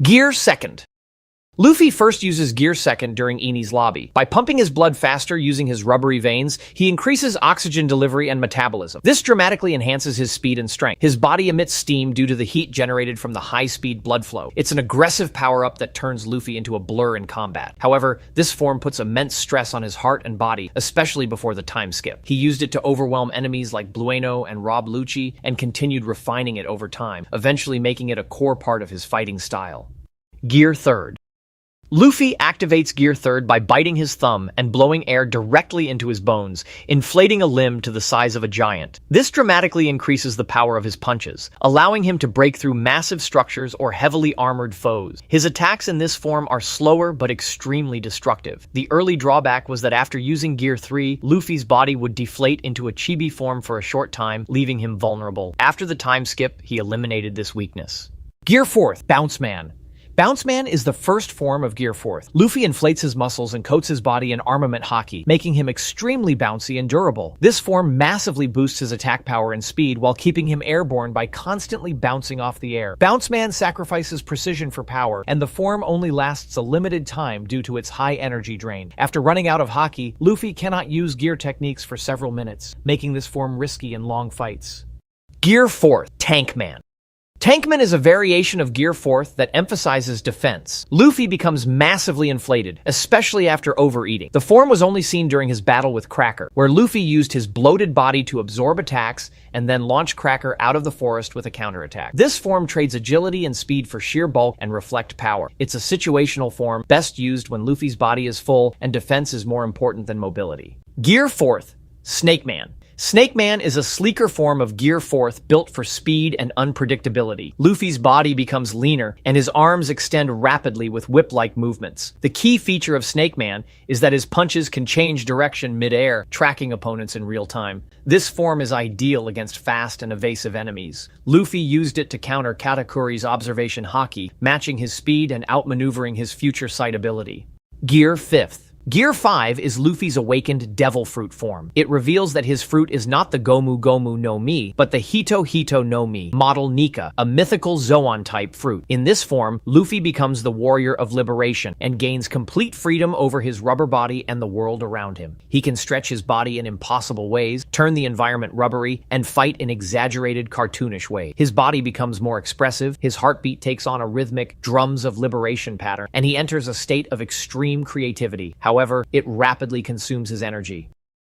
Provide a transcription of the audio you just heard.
Gear Second. Luffy first uses Gear Second during Eni's lobby. By pumping his blood faster using his rubbery veins, he increases oxygen delivery and metabolism. This dramatically enhances his speed and strength. His body emits steam due to the heat generated from the high-speed blood flow. It's an aggressive power-up that turns Luffy into a blur in combat. However, this form puts immense stress on his heart and body, especially before the time skip. He used it to overwhelm enemies like Blueno and Rob Lucci, and continued refining it over time, eventually making it a core part of his fighting style. Gear Third. Luffy activates Gear Third by biting his thumb and blowing air directly into his bones, inflating a limb to the size of a giant. This dramatically increases the power of his punches, allowing him to break through massive structures or heavily armored foes. His attacks in this form are slower but extremely destructive. The early drawback was that after using Gear 3, Luffy's body would deflate into a chibi form for a short time, leaving him vulnerable. After the time skip, he eliminated this weakness. Gear Fourth, Bounce Man. Bounce Man is the first form of Gear Fourth. Luffy inflates his muscles and coats his body in armament hockey, making him extremely bouncy and durable. This form massively boosts his attack power and speed while keeping him airborne by constantly bouncing off the air. Bounce Man sacrifices precision for power, and the form only lasts a limited time due to its high energy drain. After running out of hockey, Luffy cannot use gear techniques for several minutes, making this form risky in long fights. Gear Fourth, Tank Man. Tankman is a variation of Gear Fourth that emphasizes defense. Luffy becomes massively inflated, especially after overeating. The form was only seen during his battle with Cracker, where Luffy used his bloated body to absorb attacks and then launch Cracker out of the forest with a counterattack. This form trades agility and speed for sheer bulk and reflect power. It's a situational form, best used when Luffy's body is full and defense is more important than mobility. Gear Fourth, Snake Man. Snake Man is a sleeker form of Gear Fourth built for speed and unpredictability. Luffy's body becomes leaner, and his arms extend rapidly with whip-like movements. The key feature of Snake Man is that his punches can change direction mid-air, tracking opponents in real time. This form is ideal against fast and evasive enemies. Luffy used it to counter Katakuri's observation haki, matching his speed and outmaneuvering his future sight ability. Gear Fifth. Gear 5 is Luffy's awakened Devil Fruit form. It reveals that his fruit is not the Gomu Gomu no Mi, but the Hito Hito no Mi, model Nika, a mythical Zoan-type fruit. In this form, Luffy becomes the warrior of liberation and gains complete freedom over his rubber body and the world around him. He can stretch his body in impossible ways, turn the environment rubbery, and fight in exaggerated cartoonish ways. His body becomes more expressive, his heartbeat takes on a rhythmic drums of liberation pattern, and he enters a state of extreme creativity. However, it rapidly consumes his energy.